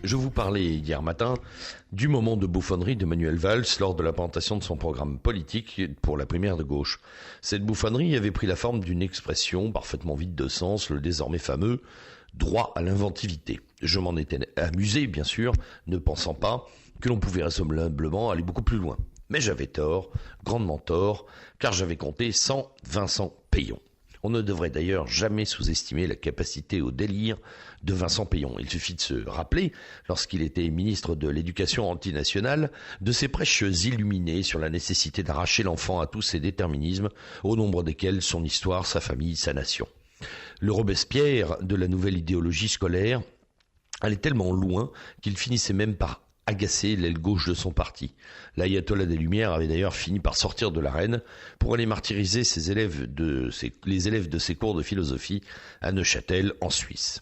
Je vous parlais hier matin du moment de bouffonnerie de Manuel Valls lors de la présentation de son programme politique pour la primaire de gauche. Cette bouffonnerie avait pris la forme d'une expression parfaitement vide de sens, le désormais fameux « droit à l'inventivité ». Je m'en étais amusé, bien sûr, ne pensant pas que l'on pouvait raisonnablement aller beaucoup plus loin. Mais j'avais tort, grandement tort, car j'avais compté 100 Vincent Peillon. On ne devrait d'ailleurs jamais sous-estimer la capacité au délire de Vincent Peillon. Il suffit de se rappeler, lorsqu'il était ministre de l'Éducation antinationale, de ses prêches illuminées sur la nécessité d'arracher l'enfant à tous ses déterminismes, au nombre desquels son histoire, sa famille, sa nation. Le Robespierre de la nouvelle idéologie scolaire allait tellement loin qu'il finissait même par agacer l'aile gauche de son parti. L'ayatollah des Lumières avait d'ailleurs fini par sortir de l'arène pour aller martyriser les élèves de ses cours de philosophie à Neuchâtel, en Suisse.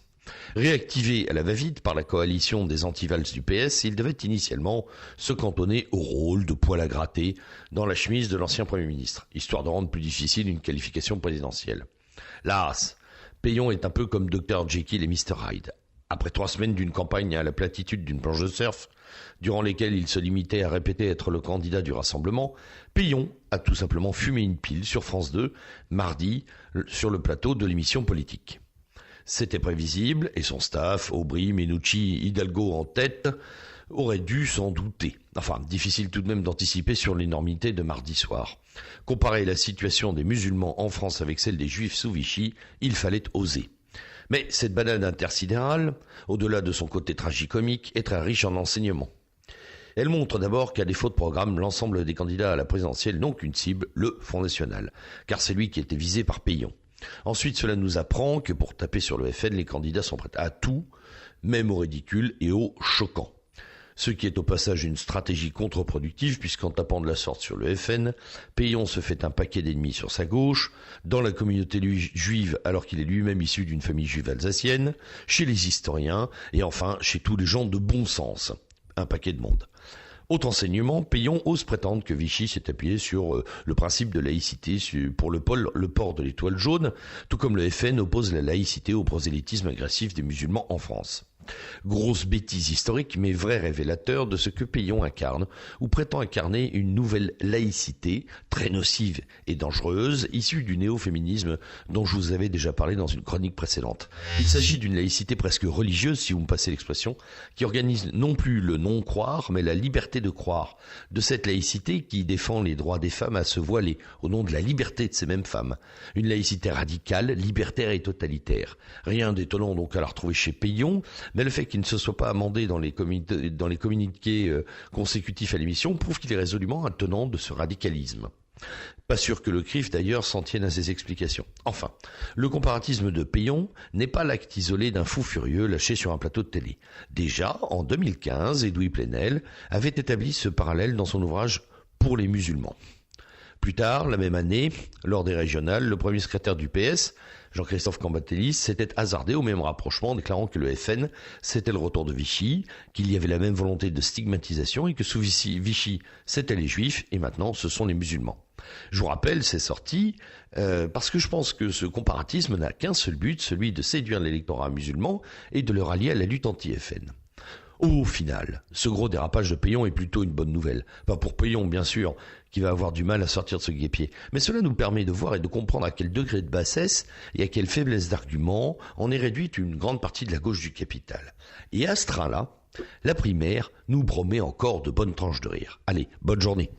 Réactivé à la va-vite par la coalition des anti-Valls du PS, il devait initialement se cantonner au rôle de poil à gratter dans la chemise de l'ancien Premier ministre, histoire de rendre plus difficile une qualification présidentielle. Las, Peillon est un peu comme Dr Jekyll et Mr Hyde. Après 3 semaines d'une campagne à la platitude d'une planche de surf, durant lesquelles il se limitait à répéter être le candidat du Rassemblement, Peillon a tout simplement fumé une pile sur France 2, mardi, sur le plateau de l'émission politique. C'était prévisible, et son staff, Aubry, Menucci, Hidalgo en tête, aurait dû s'en douter. Enfin, difficile tout de même d'anticiper sur l'énormité de mardi soir. Comparer la situation des musulmans en France avec celle des juifs sous Vichy, il fallait oser. Mais cette banane intersidérale, au-delà de son côté tragicomique, est très riche en enseignements. Elle montre d'abord qu'à défaut de programme, l'ensemble des candidats à la présidentielle n'ont qu'une cible, le Front National, car c'est lui qui était visé par Peillon. Ensuite, cela nous apprend que pour taper sur le FN, les candidats sont prêts à tout, même au ridicule et au choquant. Ce qui est au passage une stratégie contre-productive, puisqu'en tapant de la sorte sur le FN, Peillon se fait un paquet d'ennemis sur sa gauche, dans la communauté juive alors qu'il est lui-même issu d'une famille juive alsacienne, chez les historiens, et enfin chez tous les gens de bon sens. Un paquet de monde. Autre enseignement, Peillon ose prétendre que Vichy s'est appuyé sur le principe de laïcité pour le port de l'étoile jaune, tout comme le FN oppose la laïcité au prosélytisme agressif des musulmans en France. Grosse bêtise historique, mais vrai révélateur de ce que Peillon incarne, ou prétend incarner une nouvelle laïcité, très nocive et dangereuse, issue du néo-féminisme dont je vous avais déjà parlé dans une chronique précédente. Il s'agit d'une laïcité presque religieuse, si vous me passez l'expression, qui organise non plus le non-croire, mais la liberté de croire. De cette laïcité qui défend les droits des femmes à se voiler, au nom de la liberté de ces mêmes femmes. Une laïcité radicale, libertaire et totalitaire. Rien d'étonnant donc à la retrouver chez Peillon, mais le fait qu'il ne se soit pas amendé dans les communiqués consécutifs à l'émission prouve qu'il est résolument un tenant de ce radicalisme. Pas sûr que le CRIF d'ailleurs s'en tienne à ses explications. Enfin, le comparatisme de Peillon n'est pas l'acte isolé d'un fou furieux lâché sur un plateau de télé. Déjà, en 2015, Edoui Plenel avait établi ce parallèle dans son ouvrage « Pour les musulmans ». Plus tard, la même année, lors des régionales, le premier secrétaire du PS, Jean-Christophe Cambatellis, s'était hasardé au même rapprochement, déclarant que le FN, c'était le retour de Vichy, qu'il y avait la même volonté de stigmatisation et que sous Vichy, c'était les juifs et maintenant ce sont les musulmans. Je vous rappelle, c'est sorti parce que je pense que ce comparatisme n'a qu'un seul but, celui de séduire l'électorat musulman et de le rallier à la lutte anti-FN. Au final, ce gros dérapage de Peillon est plutôt une bonne nouvelle. Pas pour Peillon, bien sûr, qui va avoir du mal à sortir de ce guêpier. Mais cela nous permet de voir et de comprendre à quel degré de bassesse et à quelle faiblesse d'argument en est réduite une grande partie de la gauche du capital. Et à ce train-là, la primaire nous promet encore de bonnes tranches de rire. Allez, bonne journée.